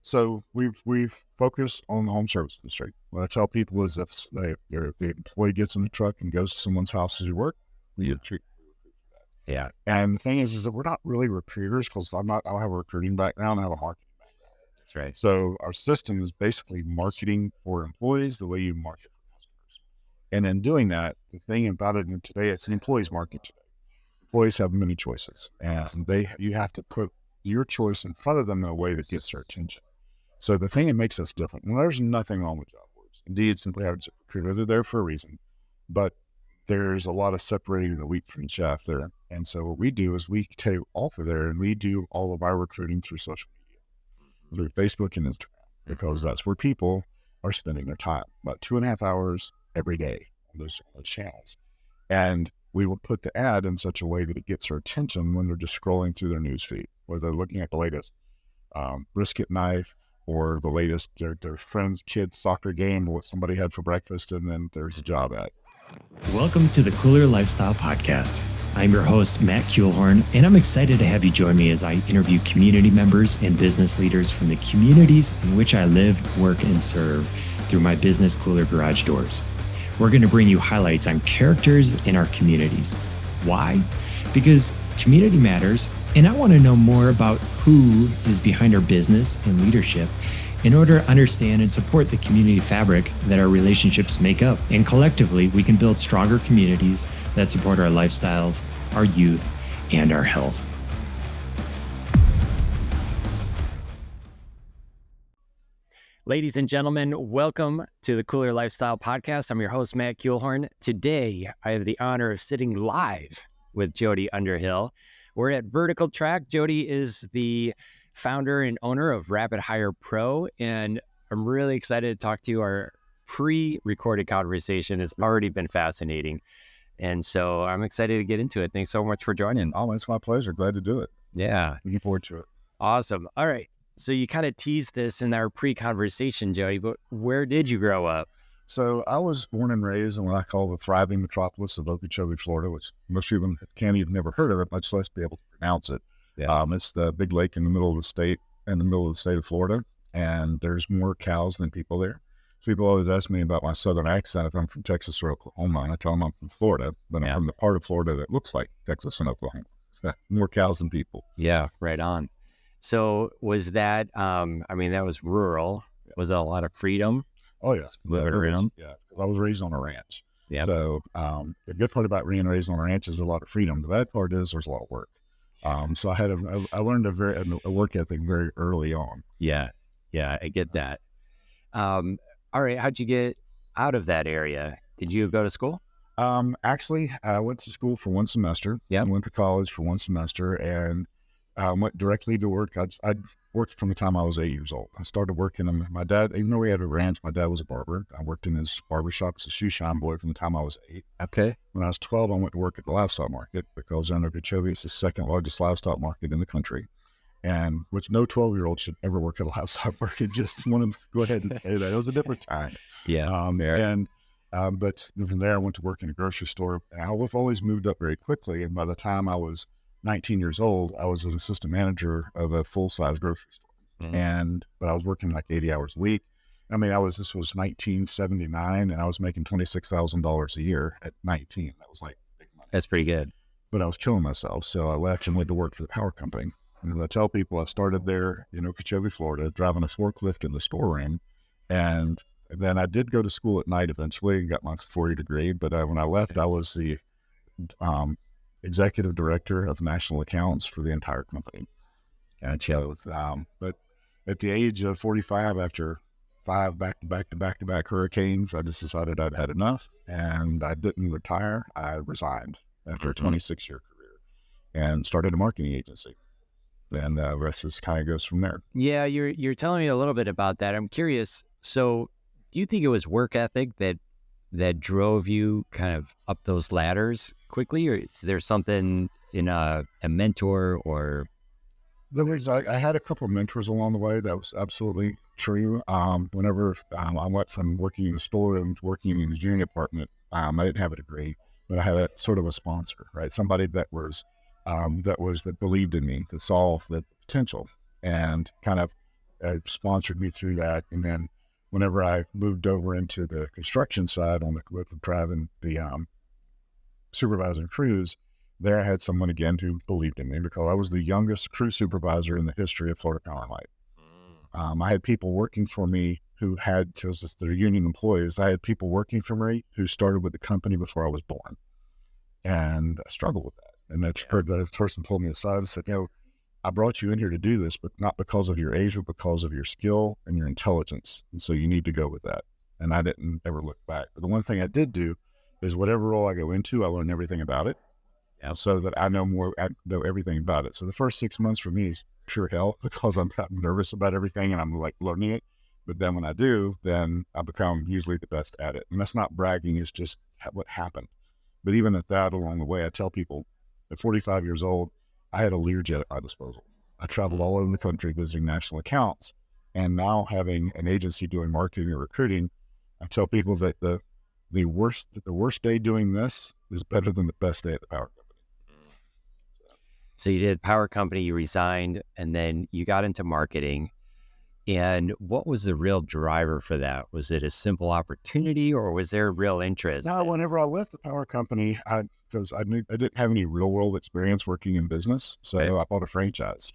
So we've focused on the home service industry. What I tell people is if the employee gets in the truck and goes to someone's house to do work, we get treated. Yeah. And the thing is that we're not really recruiters because I don't have a recruiting background. I have a marketing background. That's right. So our system is basically marketing for employees the way you market for customers. And in doing that, the thing about it today, it's an employee's market today. Employees have many choices, and you have to put your choice in front of them in a way that gets their attention. So the thing that makes us different, well, there's nothing wrong with job boards. Indeed, simply average recruiters are there for a reason, but there's a lot of separating the wheat from the chaff there. And so what we do is we take off of there and we do all of our recruiting through social media, through Facebook and Instagram, because that's where people are spending their time, about 2.5 hours every day on those channels. And we will put the ad in such a way that it gets their attention when they're just scrolling through their news feed, whether they're looking at the latest brisket knife or the latest their friend's kid's soccer game or what somebody had for breakfast, and then there's a job ad. Welcome to the Koolers Lifestyle Podcast. I'm your host, Matt Kuehlhorn, and I'm excited to have you join me as I interview community members and business leaders from the communities in which I live, work, and serve through my business Cooler Garage Doors. We're going to bring you highlights on characters in our communities. Why? Because community matters, and I want to know more about who is behind our business and leadership in order to understand and support the community fabric that our relationships make up. And collectively, we can build stronger communities that support our lifestyles, our youth, and our health. Ladies and gentlemen, welcome to the Koolers Lifestyle Podcast. I'm your host, Matt Kuehlhorn. Today, I have the honor of sitting live with Jody Underhill. We're at Vertical Track. Jody is the founder and owner of Rapid Hire Pro, and I'm really excited to talk to you. Our pre-recorded conversation has already been fascinating, and so I'm excited to get into it. Thanks so much for joining. Oh, it's my pleasure. Glad to do it. Yeah. Looking forward to it. Awesome. All right. So you kind of teased this in our pre-conversation, Jody, but where did you grow up? So I was born and raised in what I call the thriving metropolis of Okeechobee, Florida, which most people can't even never heard of it, much less be able to pronounce it. Yes. It's the big lake in the middle of the state, of Florida, and there's more cows than people there. People always ask me about my southern accent, if I'm from Texas or Oklahoma, and I tell them I'm from Florida, but I'm from the part of Florida that looks like Texas and Oklahoma. So more cows than people. Yeah, right on. So was that, that was rural. Was it a lot of freedom? Oh, yeah. Freedom? Yeah, because I was raised on a ranch. Yeah. So the good part about being raised on a ranch is a lot of freedom. The bad part is there's a lot of work. So I learned a work ethic very early on. Yeah, I get that. All right, how'd you get out of that area? Did you go to school? Actually, I went to school for one semester. Yeah. I went to college for one semester and went directly to work. I'd worked from the time I was 8 years old. I started working, and my dad, even though we had a ranch, my dad was a barber. I worked in his barber shop as a shoe shine boy from the time I was 8. Okay. When I was 12, I went to work at the livestock market because in Okeechobee, it's the second largest livestock market in the country, and which no 12-year-old should ever work at a livestock market. Just want to go ahead and say that. It was a different time. Yeah. But from there, I went to work in a grocery store. And I've always moved up very quickly, and by the time I was 19 years old, I was an assistant manager of a full-size grocery store. Mm-hmm. But I was working like 80 hours a week. This was 1979, and I was making $26,000 a year at 19. That was like big money. That's pretty good. But I was killing myself, so I left and went to work for the power company. And as I tell people, I started there in Okeechobee, Florida, driving a forklift in the storeroom. And then I did go to school at night eventually and got my 4-year degree. But when I left, I was the executive director of national accounts for the entire company. And but at the age of 45, after 5 back-to-back hurricanes, I just decided I'd had enough, and I didn't retire. I resigned after a 26-year career and started a marketing agency. And the rest is kind of goes from there. Yeah, you're telling me a little bit about that. I'm curious. So do you think it was work ethic that drove you kind of up those ladders quickly, or is there something in a mentor or? I had a couple of mentors along the way. That was absolutely true. Whenever I went from working in the store and working in the engineering department, I didn't have a degree, but I had a sort of a sponsor, right? Somebody that believed in me, that saw the potential and kind of sponsored me through that. And then whenever I moved over into the construction side on the driving the supervising crews, there I had someone again who believed in me because I was the youngest crew supervisor in the history of Florida Power and Light. I had people working for me who had, because they're union employees, I had people working for me who started with the company before I was born. And I struggled with that. And that person pulled me aside and said, I brought you in here to do this, but not because of your age, but because of your skill and your intelligence. And so you need to go with that. And I didn't ever look back. But the one thing I did do is whatever role I go into, I learn everything about it. So that I know everything about it. So the first 6 months for me is pure hell because I'm nervous about everything and I'm like learning it. But then when I do, then I become usually the best at it. And that's not bragging, it's just what happened. But even at that, along the way, I tell people at 45 years old, I had a Learjet at my disposal. I traveled all over the country visiting national accounts. And now having an agency doing marketing or recruiting, I tell people that the worst day doing this is better than the best day at the power company. So you did power company, you resigned, and then you got into marketing. And what was the real driver for that? Was it a simple opportunity or was there real interest? No, whenever I left the power company, because I didn't have any real world experience working in business. So I bought a franchise.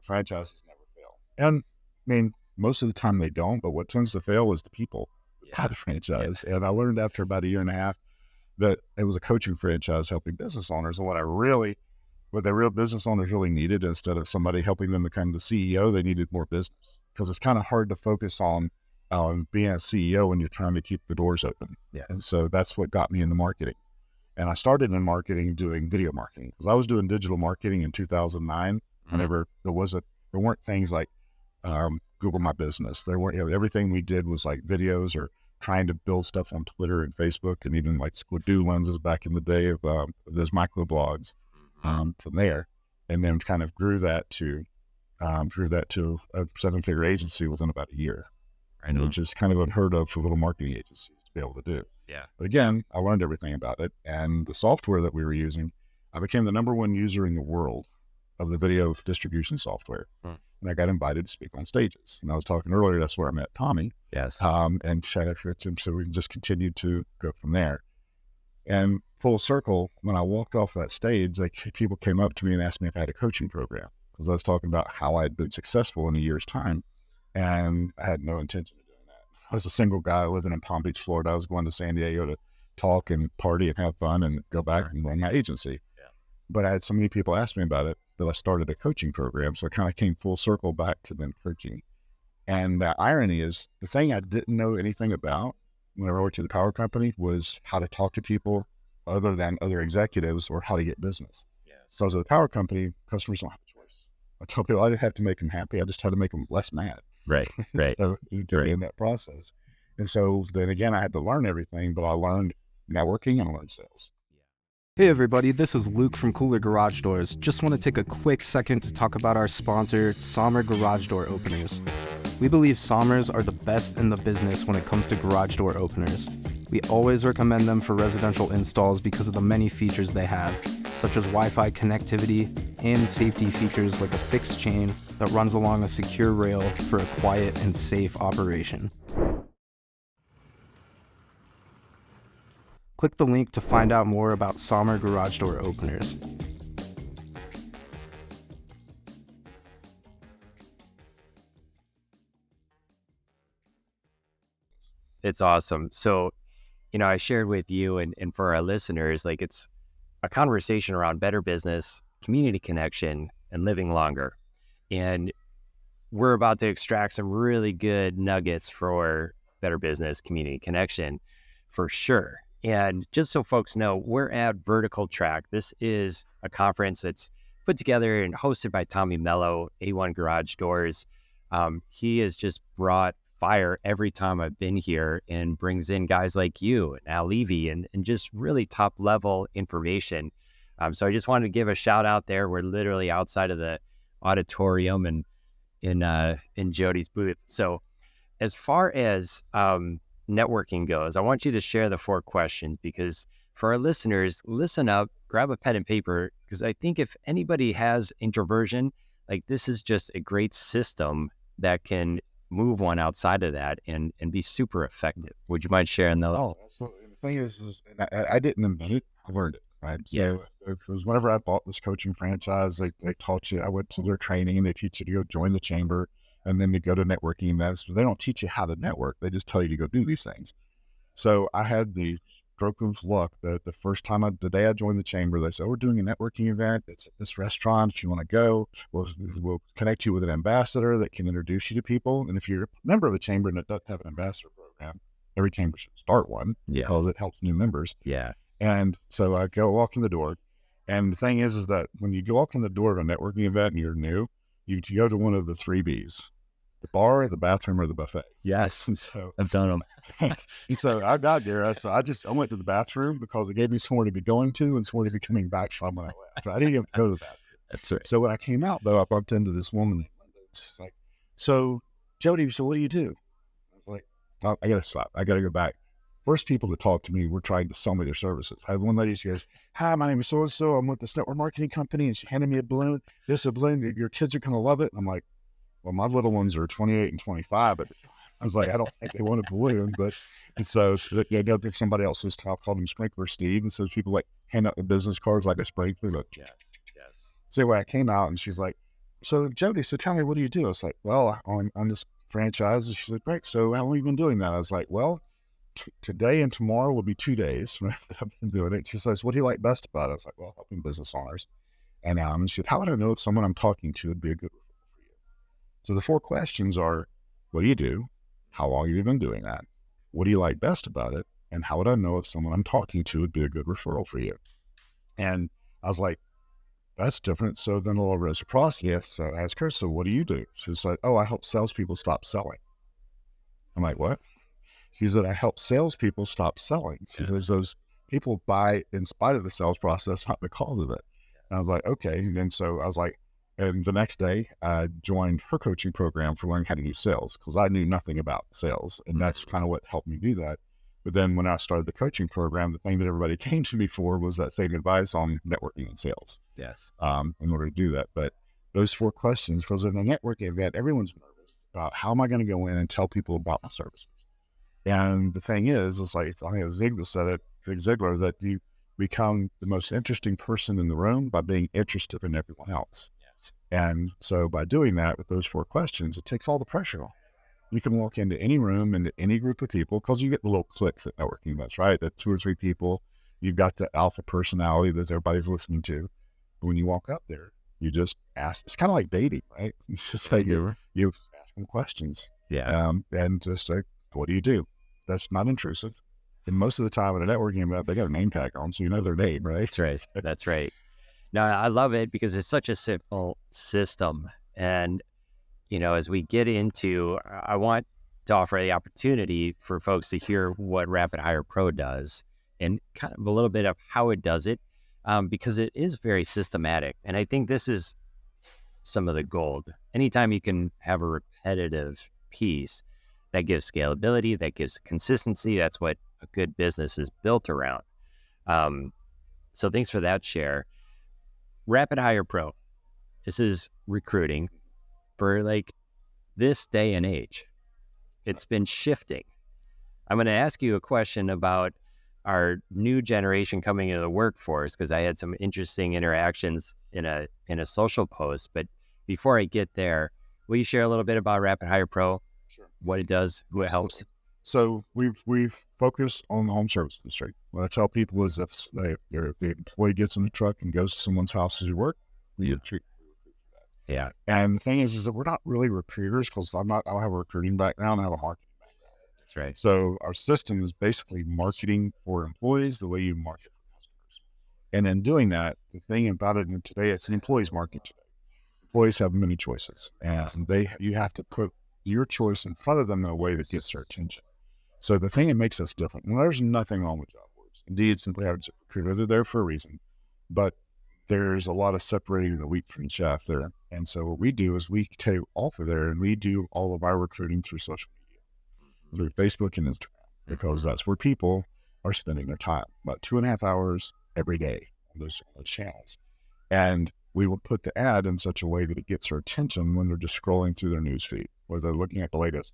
Franchises never fail. And I mean, most of the time they don't, but what tends to fail is the people behind the franchise. And I learned after about a year and a half that it was a coaching franchise helping business owners. And what the real business owners really needed, instead of somebody helping them become the CEO, they needed more business. Because it's kind of hard to focus on being a CEO when you're trying to keep the doors open. Yes. And so that's what got me into marketing. And I started in marketing doing video marketing because I was doing digital marketing in 2009. Whenever there weren't things like Google My Business. There weren't, everything we did was like videos or trying to build stuff on Twitter and Facebook and even like Squidoo lenses back in the day of those micro blogs from there. And then kind of grew that to a 7-figure agency within about a year, which is kind of unheard of for little marketing agencies to be able to do. Yeah. But again, I learned everything about it, and the software that we were using, I became the number one user in the world of the video distribution software. And I got invited to speak on stages. And I was talking earlier, that's where I met Tommy. Yes. And so we just continued to go from there. And full circle, when I walked off that stage, people came up to me and asked me if I had a coaching program. Because I was talking about how I had been successful in a year's time, and I had no intention of doing that. I was a single guy living in Palm Beach, Florida. I was going to San Diego to talk and party and have fun and go back and run my agency. Yeah. But I had so many people ask me about it that I started a coaching program. So I kind of came full circle back to then coaching. And the irony is, the thing I didn't know anything about when I worked at the power company was how to talk to people other than other executives or how to get business. Yeah. So as a power company, customers don't have a choice. I tell people I didn't have to make them happy. I just had to make them less mad. Right. So in that process. And so then again, I had to learn everything, but I learned networking and I learned sales. Hey everybody, this is Luke from Koolers Garage Doors. Just want to take a quick second to talk about our sponsor, Sommar Garage Door Openers. We believe Sommars are the best in the business when it comes to garage door openers. We always recommend them for residential installs because of the many features they have, such as Wi-Fi connectivity and safety features like a fixed chain that runs along a secure rail for a quiet and safe operation. Click the link to find out more about Sommar Garage Door Openers. It's awesome. So, I shared with you and for our listeners, it's a conversation around better business, community connection, and living longer. And we're about to extract some really good nuggets for better business, community connection, for sure. And just so folks know, we're at Vertical Track. This is a conference that's put together and hosted by Tommy Mello, A1 Garage Doors. He has just brought fire every time I've been here and brings in guys like you and Al Levy and just really top level information. So I just wanted to give a shout out there. We're literally outside of the auditorium and in Jody's booth. So as far as networking goes, I want you to share the 4 questions because for our listeners, listen up, grab a pen and paper, because I think if anybody has introversion, this is just a great system that can move one outside of that and be super effective? Would you mind sharing those? Oh, so the thing is and I didn't invent it. I learned it, right? Yeah. So it was whenever I bought this coaching franchise, they taught you, I went to their training and they teach you to go join the chamber and then to go to networking events. But they don't teach you how to network. They just tell you to go do these things. So I had the stroke of luck that the first time the day I joined the chamber, they said, we're doing a networking event. It's at this restaurant. If you want to go, we'll connect you with an ambassador that can introduce you to people. And if you're a member of the chamber and it doesn't have an ambassador program, every chamber should start one because it helps new members. Yeah. And so I go walk in the door. And the thing is that when you go walk in the door of a networking event and you're new, you go to one of the 3 B's, the bar, the bathroom, or the buffet. Yes. And so I've done them. and so I got there. I went to the bathroom because it gave me somewhere to be going to and somewhere to be coming back from when I left. I didn't even go to the bathroom. That's right. So when I came out, though, I bumped into this woman. She's like, so Jody, so what do you do? I was like, oh, I got to stop. I got to go back. First people that talked to me were trying to sell me their services. I had one lady, she goes, hi, my name is so-and-so. I'm with this network marketing company. And she handed me a balloon. This is a balloon. Your kids are going to love it. And I'm like, well, my little ones are 28 and 25 at the time. I was like, I don't think they want a balloon, and so if somebody else was called him Sprinkler Steve, and so people like hand out the business cards like a sprinkler. But Yes. so anyway, I came out and she's like, so Jody, so tell me, what do you do? I was like, well, on this franchise. And she's like, great. So how long have you been doing that? I was like, well, today and tomorrow will be 2 days that I've been doing it. She says, what do you like best about it? I was like, well, helping business owners. And she said, how would I know if someone I'm talking to would be a good referral for you? So the 4 questions are, what do you do? How long have you been doing that? What do you like best about it? And how would I know if someone I'm talking to would be a good referral for you? And I was like, that's different. So then a little reciprocity. So I asked her, so what do you do? She was like, oh, I help salespeople stop selling. I'm like, what? She said, I help salespeople stop selling. She says, those people buy in spite of the sales process, not because of it. And I was like, okay. And then so I was like, and the next day I joined her coaching program for learning how to do sales because I knew nothing about sales. And that's kind of what helped me do that. But then when I started the coaching program, the thing that everybody came to me for was that same advice on networking and sales. Yes. In order to do that. But those 4 questions, because in a networking event, everyone's nervous about how am I going to go in and tell people about my services? And the thing is, it's like, I think Zig Ziglar, that you become the most interesting person in the room by being interested in everyone else. Yes. And so by doing that with those 4 questions, it takes all the pressure off. You can walk into any room, into any group of people, because you get the little cliques at networking events, right? That 2 or 3 people, you've got the alpha personality that everybody's listening to. But when you walk up there, you just ask. It's kind of like dating, right? It's just like you ask them questions. Yeah. And just like, what do you do? That's not intrusive. And most of the time at a networking event, they got a name tag on, so you know their name, right? That's right. That's right. No, I love it because it's such a simple system. And, as we get into, I want to offer the opportunity for folks to hear what Rapid Hire Pro does and kind of a little bit of how it does it, because it is very systematic. And I think this is some of the gold. Anytime you can have a repetitive piece that gives scalability, that gives consistency, that's what a good business is built around. So thanks for that share. Rapid Hire Pro. This is recruiting for like this day and age. It's been shifting. I'm going to ask you a question about our new generation coming into the workforce because I had some interesting interactions in a social post. But before I get there, will you share a little bit about Rapid Hire Pro? Sure. What it does, who it helps? So we've focused on the home service industry. What I tell people is if the employee gets in the truck and goes to someone's house to work, we treat that. Yeah. And the thing is that we're not really recruiters because I don't have a recruiting background. I have a marketing background. That's right. So our system is basically marketing for employees the way you market for customers. And in doing that, the thing about it today, it's an employee's market today. Employees have many choices, and you have to put your choice in front of them in a way that gets their attention. So the thing that makes us different, well, there's nothing wrong with job boards. Indeed, simply average recruiter, they're there for a reason, but there's a lot of separating the wheat from the chaff there. And so what we do is we take off of there and we do all of our recruiting through social media, through Facebook and Instagram, because that's where people are spending their time, about 2.5 hours every day on those channels. And we will put the ad in such a way that it gets their attention when they're just scrolling through their news feed, whether they're looking at the latest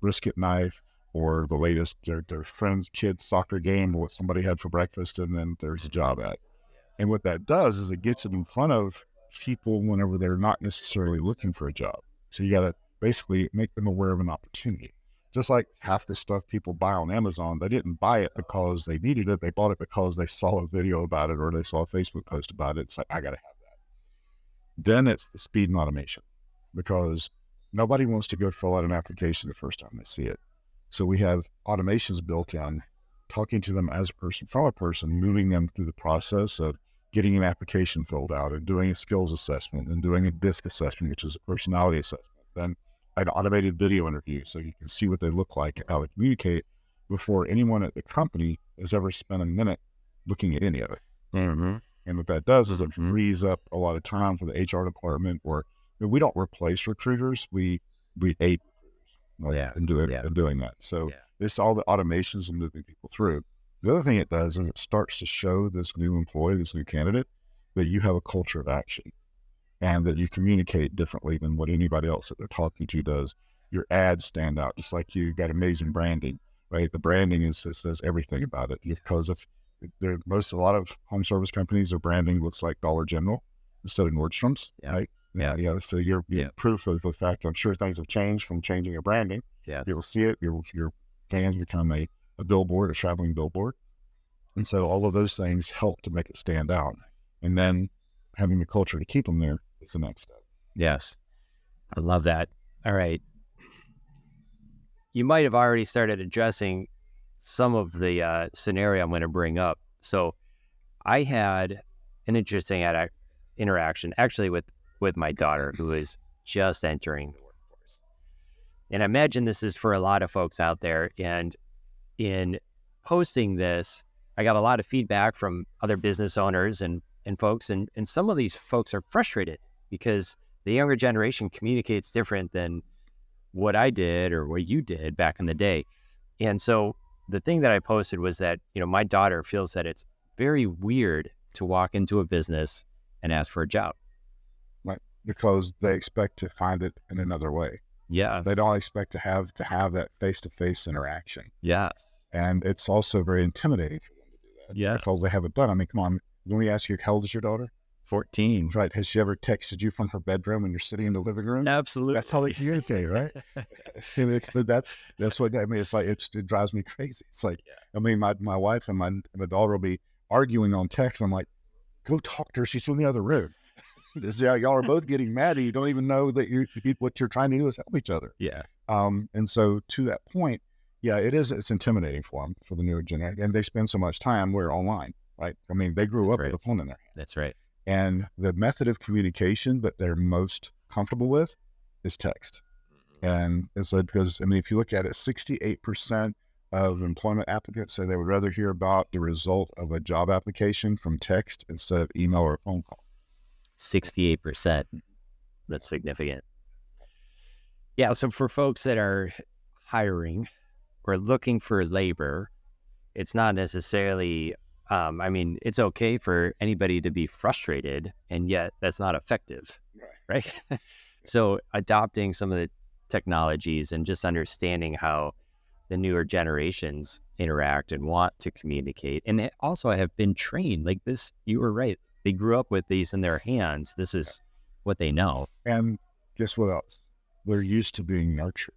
brisket knife or the latest their friend's kid's soccer game or what somebody had for breakfast, and then there's a job ad. And what that does is it gets it in front of people whenever they're not necessarily looking for a job. So you got to basically make them aware of an opportunity. Just like half the stuff people buy on Amazon, they didn't buy it because they needed it. They bought it because they saw a video about it or they saw a Facebook post about it. It's like, I got to have that. Then it's the speed and automation, because nobody wants to go fill out an application the first time they see it. So we have automations built in, talking to them as a person from a person, moving them through the process of getting an application filled out and doing a skills assessment and doing a DISC assessment, which is a personality assessment. Then an automated video interview so you can see what they look like and how they communicate before anyone at the company has ever spent a minute looking at any of it. Mm-hmm. And what that does is it frees up a lot of time for the HR department, or we don't replace recruiters, we aid recruiters in doing that. So it's all the automations and moving people through. The other thing it does is it starts to show this new employee, this new candidate, that you have a culture of action and that you communicate differently than what anybody else that they're talking to does. Your ads stand out, just like you got amazing branding, right? The branding says everything about it, because if a lot of home service companies, their branding looks like Dollar General instead of Nordstrom's, right? Yeah. So you're proof of the fact, I'm sure things have changed from changing your branding. Yes. You'll see it. Your fans become a billboard, a traveling billboard. And so all of those things help to make it stand out. And then having the culture to keep them there is the next step. Yes. I love that. All right. You might have already started addressing some of the scenario I'm going to bring up. So I had an interesting interaction actually with my daughter, who is just entering the workforce. And I imagine this is for a lot of folks out there. And in posting this, I got a lot of feedback from other business owners and folks. And some of these folks are frustrated because the younger generation communicates different than what I did or what you did back in the day. And so the thing that I posted was that, my daughter feels that it's very weird to walk into a business and ask for a job. Right. Because they expect to find it in another way. Yeah. They don't expect to have that face-to-face interaction. Yes. And it's also very intimidating for them to do that. Yes. Because they haven't done. I mean, come on. Let me ask you, how old is your daughter? 14. Right. Has she ever texted you from her bedroom when you're sitting in the living room? Absolutely. That's how they communicate, right? That's what I mean. It's like, it drives me crazy. It's like, I mean, my wife and my daughter will be arguing on text. I'm like, go talk to her. She's in the other room. Y'all are both getting mad and you don't even know that what you're trying to do is help each other. Yeah. And so to that point, it's intimidating for them, for the newer generation. And they spend so much time online, right? I mean, they grew up with a phone in their hand. That's right. And the method of communication that they're most comfortable with is text. And it's like, because, I mean, if you look at it, 68% of employment applicants say they would rather hear about the result of a job application from text instead of email or a phone call. 68%. That's significant. Yeah. So for folks that are hiring or looking for labor, it's not necessarily, it's okay for anybody to be frustrated, and yet that's not effective, right? So adopting some of the technologies and just understanding how the newer generations interact and want to communicate. And also I have been trained like this. You were right. They grew up with these in their hands. This is what they know. And guess what else? They're used to being nurtured.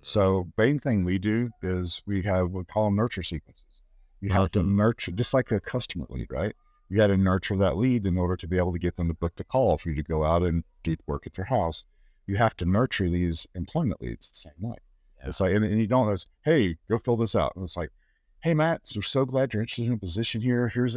So main thing we do is we call them nurture sequences. You have to nurture, just like a customer lead, right? You got to nurture that lead in order to be able to get them to book the call for you to go out and do work at their house. You have to nurture these employment leads the same way. Yeah. It's like, and you don't know, hey, go fill this out. And it's like, hey, Matt, we're so glad you're interested in a position here. Here's,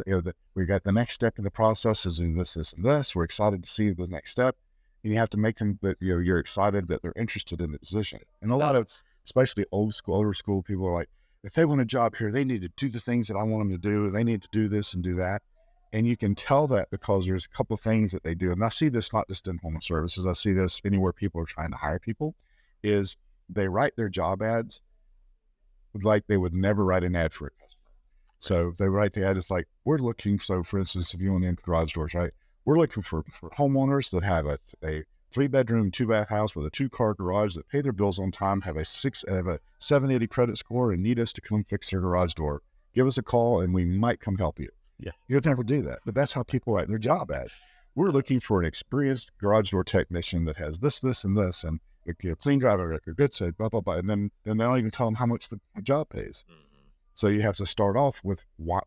we got the next step in the process is doing this, this, and this. We're excited to see the next step. And you have to make them that, you're excited that they're interested in the position. And a lot of, especially older school people are like, if they want a job here, they need to do the things that I want them to do. They need to do this and do that. And you can tell that because there's a couple of things that they do. And I see this not just in home services. I see this anywhere people are trying to hire people, is they write their job ads like they would never write an ad for a customer. So they write the ad, it's like, we're looking, so for instance, if you want to garage doors, right? We're looking for homeowners that have a 3-bedroom, 2-bath house with a 2-car garage, that pay their bills on time, have a 780 credit score, and need us to come fix their garage door. Give us a call and we might come help you. Yeah. You'd never do that, but that's how people write their job ad. We're looking for an experienced garage door technician that has this, and this, and a clean driving record, good said, blah, blah, blah. And then they don't even tell them how much the job pays. So you have to start off with why.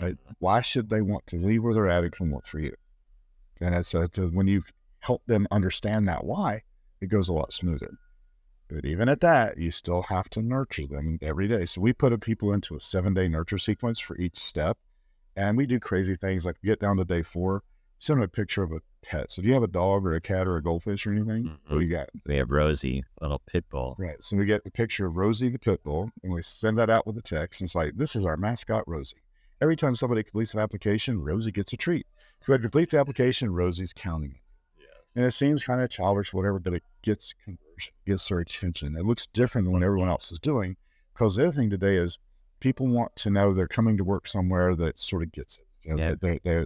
Right? Why should they want to leave where they're at and come work for you? And it's when you help them understand that why, it goes a lot smoother. But even at that, you still have to nurture them every day. So we put people into a 7-day nurture sequence for each step. And we do crazy things like get down to day 4, send them a picture of a pet. So do you have a dog or a cat or a goldfish or anything? What do you got? We have Rosie, little pit bull. Right. So we get the picture of Rosie the pit bull, and we send that out with a text. And it's like, this is our mascot, Rosie. Every time somebody completes an application, Rosie gets a treat. If you complete the application, Rosie's counting it. And it seems kind of childish, whatever, but it gets conversion, gets their attention. It looks different than what everyone else is doing, because the other thing today is people want to know they're coming to work somewhere that sort of gets it. You know,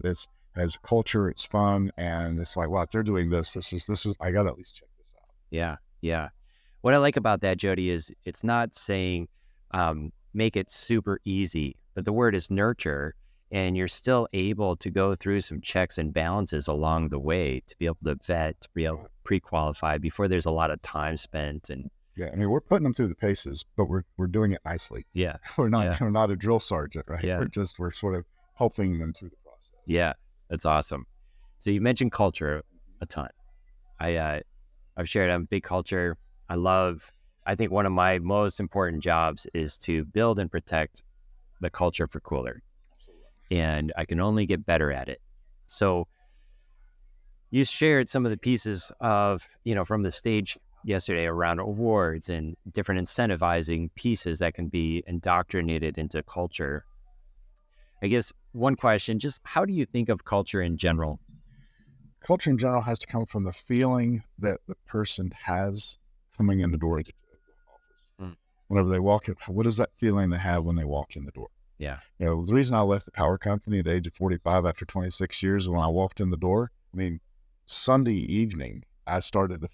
it's has culture, it's fun, and it's like, wow, if they're doing this is I got to at least check this out. Yeah. What I like about that, Jody, is it's not saying make it super easy, but the word is nurture. And you're still able to go through some checks and balances along the way to be able to vet, to be able to pre-qualify before there's a lot of time spent. And I mean, we're putting them through the paces, but we're doing it nicely. Yeah, we're not a drill sergeant, right? Yeah. We're sort of helping them through the process. Yeah, that's awesome. So you mentioned culture a ton. I've shared I'm a big culture. I think one of my most important jobs is to build and protect the culture for Koolers. And I can only get better at it. So you shared some of the pieces of, from the stage yesterday around awards and different incentivizing pieces that can be indoctrinated into culture. I guess one question, just how do you think of culture in general? Culture in general has to come from the feeling that the person has coming in the door of the office. Whenever they walk in, what is that feeling they have when they walk in the door? Yeah. The reason I left the power company at the age of 45 after 26 years, when I walked in the door, Sunday evening, I started the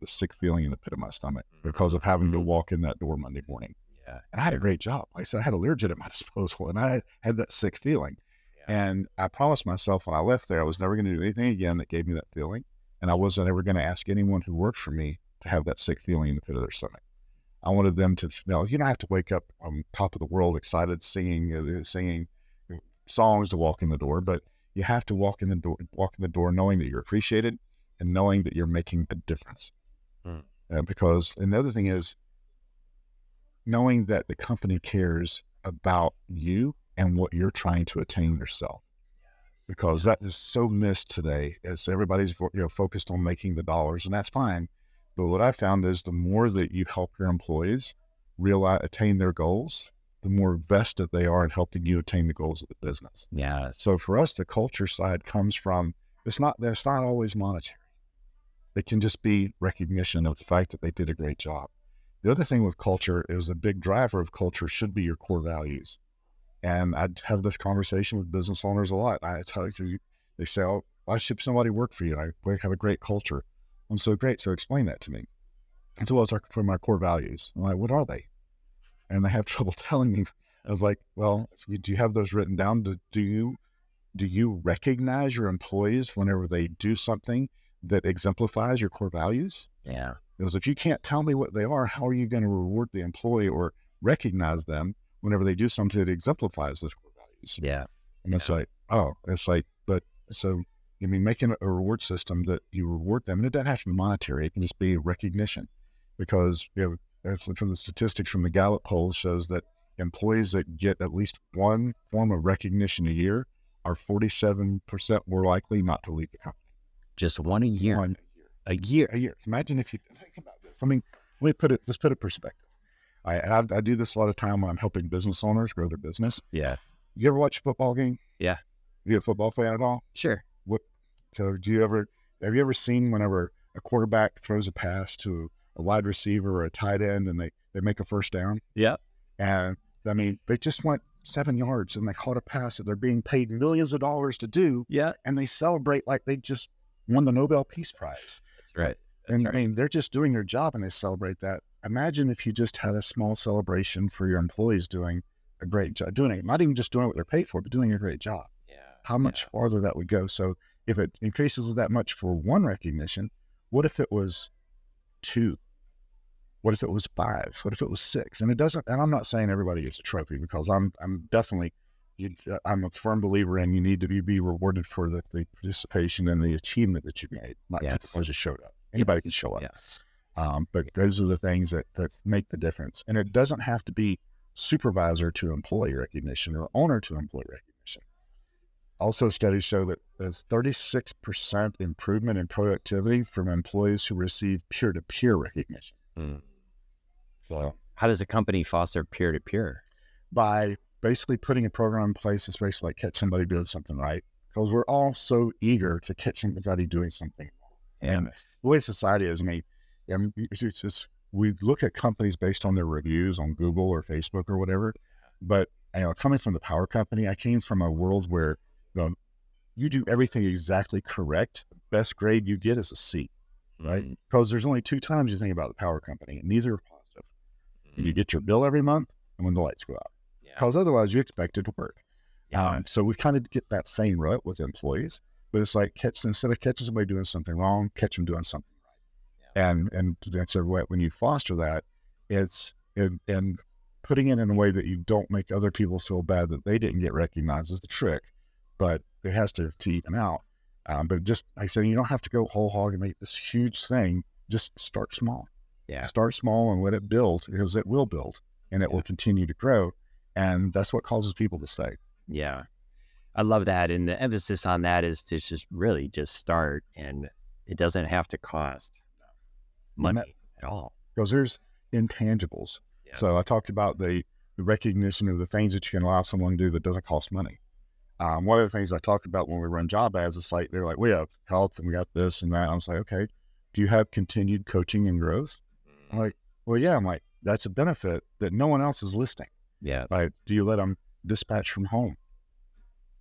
sick feeling in the pit of my stomach because of having to walk in that door Monday morning. Yeah. And I had a great job. Like I said, I had a Learjet at my disposal, and I had that sick feeling. Yeah. And I promised myself when I left there, I was never going to do anything again that gave me that feeling. And I wasn't ever going to ask anyone who worked for me to have that sick feeling in the pit of their stomach. I wanted them to know, you don't have to wake up on top of the world excited singing songs to walk in the door, but you have to walk in the door knowing that you're appreciated and knowing that you're making a difference. Because another thing is knowing that the company cares about you and what you're trying to attain yourself. Because that is so missed today as everybody's focused on making the dollars, and that's fine. But what I found is the more that you help your employees attain their goals, the more vested they are in helping you attain the goals of the business. Yeah. So for us, the culture side comes from, it's not always monetary. It can just be recognition of the fact that they did a great job. The other thing with culture is a big driver of culture should be your core values. And I have this conversation with business owners a lot. I tell you, they say, oh, why should somebody work for you? I have a great culture. I'm so great. So explain that to me. And so it's for my core values. I'm like, what are they? And they have trouble telling me. I was like, well, do you have those written down? Do you recognize your employees whenever they do something that exemplifies your core values? Yeah. Because if you can't tell me what they are, how are you going to reward the employee or recognize them whenever they do something that exemplifies those core values? Yeah. And it's like, making a reward system that you reward them, and it doesn't have to be monetary. It can just be recognition, because from the statistics from the Gallup poll shows that employees that get at least one form of recognition a year are 47% more likely not to leave the company. Just one a year. A year. Imagine if you think about this. Let's put it in perspective. I do this a lot of time when I'm helping business owners grow their business. Yeah. You ever watch a football game? Yeah. You a football fan at all? Sure. So have you ever seen whenever a quarterback throws a pass to a wide receiver or a tight end and they make a first down? Yeah. And they just went 7 yards and they caught a pass that they're being paid millions of dollars to do. Yeah. And they celebrate like they just won the Nobel Peace Prize. That's right. I mean, they're just doing their job and they celebrate that. Imagine if you just had a small celebration for your employees doing a great job, doing it, not even just doing what they're paid for, but doing a great job. Yeah. How much farther that would go. So if it increases that much for one recognition, what if it was 2? What if it was 5? What if it was 6? And it doesn't, and I'm not saying everybody gets a trophy, because I'm definitely, I'm a firm believer in you need to be rewarded for the participation and the achievement that you made, not just because you showed up. Anybody can show up. Yes. But those are the things that make the difference. And it doesn't have to be supervisor to employee recognition or owner to employee recognition. Also, studies show that there's 36% improvement in productivity from employees who receive peer-to-peer recognition. So, how does a company foster peer-to-peer? By basically putting a program in place that's basically like catch somebody doing something right, because we're all so eager to catch somebody doing something wrong. And the way society is, it's just, we look at companies based on their reviews on Google or Facebook or whatever. But coming from the power company, I came from a world where you do everything exactly correct. Best grade you get is a C, right? Because there's only 2 times you think about the power company, and neither are positive. You get your bill every month and when the lights go out, because otherwise you expect it to work. So we kind of get that same rut with employees, but it's like instead of catching somebody doing something wrong, catch them doing something right. And so when you foster that, it's and putting it in a way that you don't make other people feel bad that they didn't get recognized is the trick, but it has to even out. But just like I said, you don't have to go whole hog and make this huge thing. Just start small. Start small and let it build, because it will build and it will continue to grow. And that's what causes people to stay. Yeah. I love that. And the emphasis on that is to just start, and it doesn't have to cost money at all. Because there's intangibles. Yes. So I talked about the recognition of the things that you can allow someone to do that doesn't cost money. One of the things I talk about when we run job ads, it's like, they're like, we have health and we got this and that. I was like, okay, do you have continued coaching and growth? I'm like, well, yeah. I'm like, that's a benefit that no one else is listing. Yeah. Like, do you let them dispatch from home?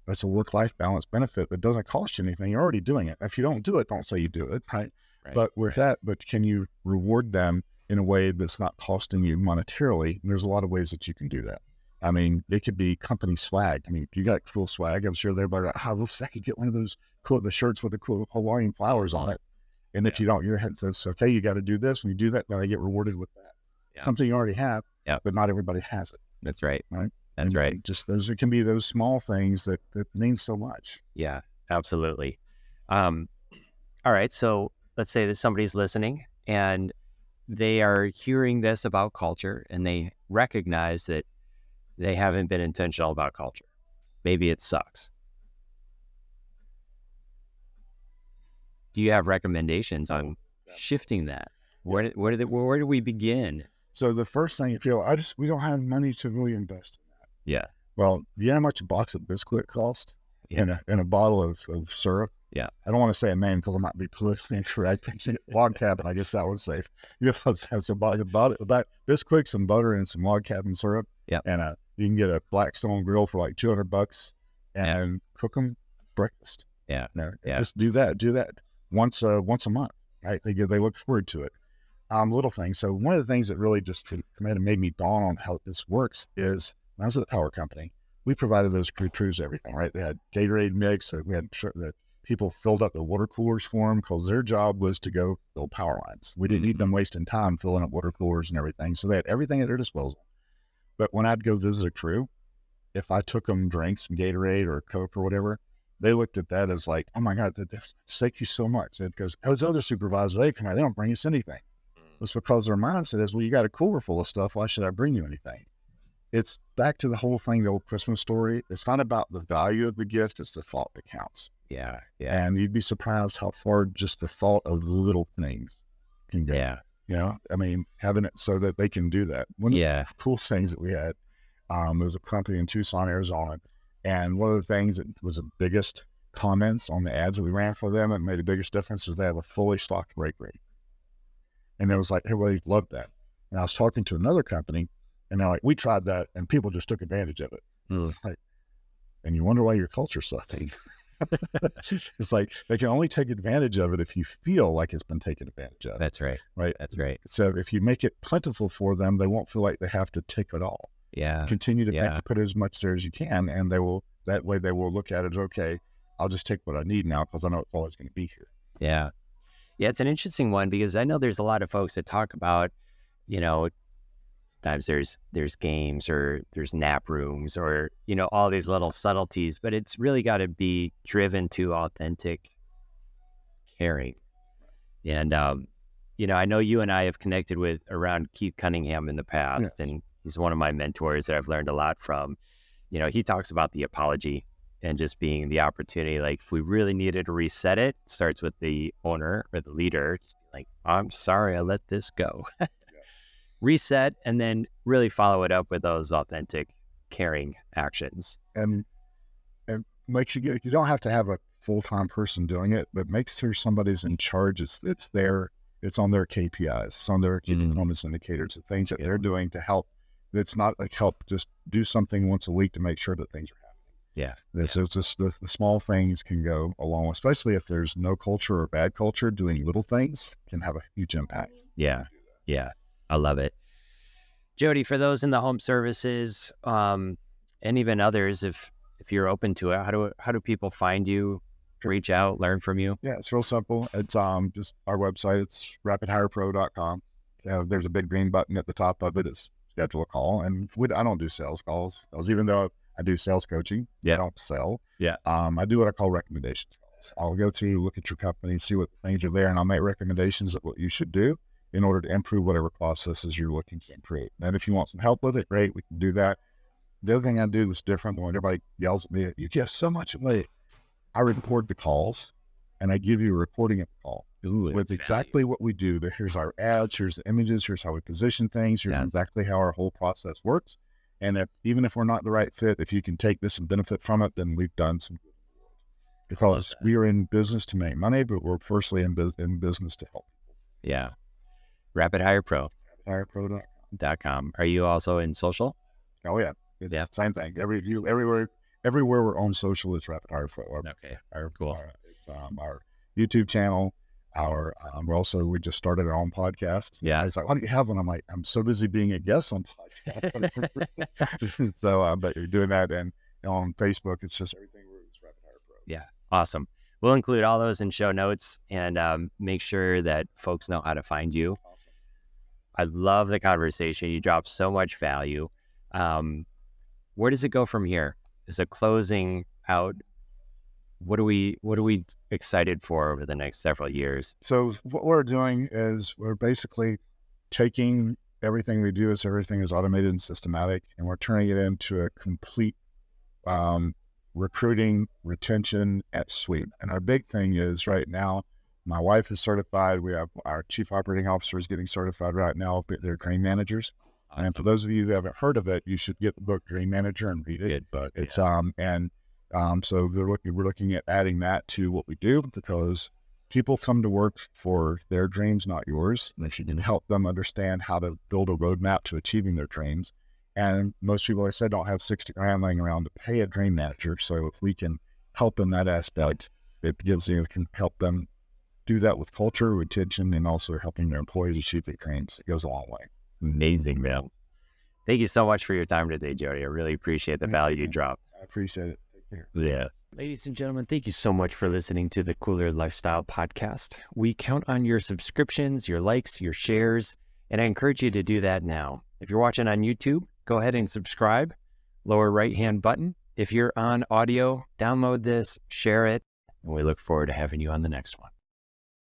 That's a work-life balance benefit that doesn't cost you anything. You're already doing it. If you don't do it, don't say you do it, right? But with that, but can you reward them in a way that's not costing you monetarily? And there's a lot of ways that you can do that. I mean, it could be company swag. I mean, you got cool swag. I'm sure everybody like, I could get one of those the shirts with the cool Hawaiian flowers on it. And if you don't, your head says, okay, you got to do this. When you do that, then I get rewarded with that. Something you already have, but not everybody has it. That's right. Right. That's right. Just those, it can be those small things that mean so much. Yeah, absolutely. All right. So let's say that somebody's listening and they are hearing this about culture and they recognize that they haven't been intentional about culture. Maybe it sucks. Do you have recommendations on shifting that? Where do we begin? So the first thing, if we don't have money to really invest in that. Yeah. Well, do you know how much a box of Bisquick cost? In a bottle of syrup? Yeah. I don't want to say a name because I might be politically incorrect. Log cabin, I guess that was safe. You have some about Bisquick, some butter, and some log cabin syrup. Yeah. And you can get a Blackstone grill for like $200 and cook them breakfast. Yeah. Just do that once a month, right? They look forward to it. Little things. So one of the things that really just made me dawn on how this works is when I was at the power company, we provided those crews everything, right? They had Gatorade mix. So we had the people filled up their water coolers for them because their job was to go build power lines. We didn't need them wasting time filling up water coolers and everything. So they had everything at their disposal. But when I'd go visit a crew, if I took them drinks, some Gatorade or Coke or whatever, they looked at that as like, oh my God, thank you so much. Because those other supervisors, they come out, they don't bring us anything. It's because their mindset is, well, you got a cooler full of stuff. Why should I bring you anything? It's back to the whole thing, the old Christmas story. It's not about the value of the gift. It's the thought that counts. Yeah. And you'd be surprised how far just the thought of the little things can go. Yeah. I mean, having it so that they can do that. One of the cool things that we had, there was a company in Tucson, Arizona. And one of the things that was the biggest comments on the ads that we ran for them that made the biggest difference is they have a fully stocked bakery. And it was like, everybody loved that. And I was talking to another company, and they're like, we tried that, and people just took advantage of it. It's like, and you wonder why your culture sucks. It's like they can only take advantage of it if you feel like it's been taken advantage of. That's right. Right. That's right. So if you make it plentiful for them, they won't feel like they have to take it all. Yeah. Continue to put as much there as you can, and they will look at it as, okay, I'll just take what I need now because I know it's always going to be here. Yeah. Yeah. It's an interesting one because I know there's a lot of folks that talk about, sometimes there's games or there's nap rooms or, all these little subtleties, but it's really got to be driven to authentic caring. And, I know you and I have connected with around Keith Cunningham in the past, and he's one of my mentors that I've learned a lot from. He talks about the apology and just being the opportunity. Like if we really needed to reset it, starts with the owner or the leader. Just be like, I'm sorry, I let this go. Reset, and then really follow it up with those authentic, caring actions. And make sure you don't have to have a full-time person doing it, but make sure somebody's in charge. It's on their KPIs, it's on their key performance indicators, the things that they're doing to help. It's not like help just do something once a week to make sure that things are happening. Yeah. So it's just the small things can go along, especially if there's no culture or bad culture. Doing little things can have a huge impact. Yeah. Yeah. I love it. Jody, for those in the home services, and even others, if you're open to it, how do people find you, reach out, learn from you? Yeah, it's real simple. It's just our website. It's rapidhirepro.com. There's a big green button at the top of it. It's schedule a call. And I don't do sales calls. Even though I do sales coaching, I don't sell. Yeah. I do what I call recommendations calls. I'll go through, look at your company, see what things are there, and I'll make recommendations of what you should do in order to improve whatever processes you're looking to improve. And if you want some help with it, great, we can do that. The other thing I do is different when everybody yells at me, you give so much away. I record the calls and I give you a recording of the call. Ooh, with exactly what we do. Here's our ads, here's the images, here's how we position things, here's exactly how our whole process works. And even if we're not the right fit, if you can take this and benefit from it, then we've done some good in the world. Because we are in business to make money, but we're firstly in business to help people. Yeah. Rapid Hire Pro. RapidHirePro.com. Are you also in social? Oh yeah. It's the same thing. Everywhere we're on social, it's Rapid Hire Pro. Okay. Cool. It's our YouTube channel. We just started our own podcast. Yeah. It's like, why don't you have one? I'm like, I'm so busy being a guest on podcast. So, but you're doing that, and on Facebook, it's just everything. It's Rapid Hire Pro. Yeah. Awesome. We'll include all those in show notes and make sure that folks know how to find you. Awesome. I love the conversation. You drop so much value. Where does it go from here? Is it closing out? What are we excited for over the next several years? So what we're doing is we're basically taking everything we do, everything is automated and systematic, and we're turning it into a complete recruiting, retention at suite. And our big thing is right now, my wife is certified. We have our chief operating officer is getting certified right now. They're drain managers. Awesome. And for those of you who haven't heard of it, you should get the book Drain Manager and read it. Good book. It's so we're looking at adding that to what we do, because people come to work for their dreams, not yours. And if you can help them understand how to build a roadmap to achieving their dreams. And most people, like I said, don't have $60,000 laying around to pay a drain manager. So if we can help in that aspect, it can help them do that with culture, retention, and also helping their employees achieve their dreams. It goes a long way. Amazing, man. Thank you so much for your time today, Jody. I really appreciate the value you dropped. I appreciate it. Take care. Yeah. Ladies and gentlemen, thank you so much for listening to the Koolers Lifestyle Podcast. We count on your subscriptions, your likes, your shares, and I encourage you to do that now. If you're watching on YouTube, go ahead and subscribe, lower right-hand button. If you're on audio, download this, share it, and we look forward to having you on the next one.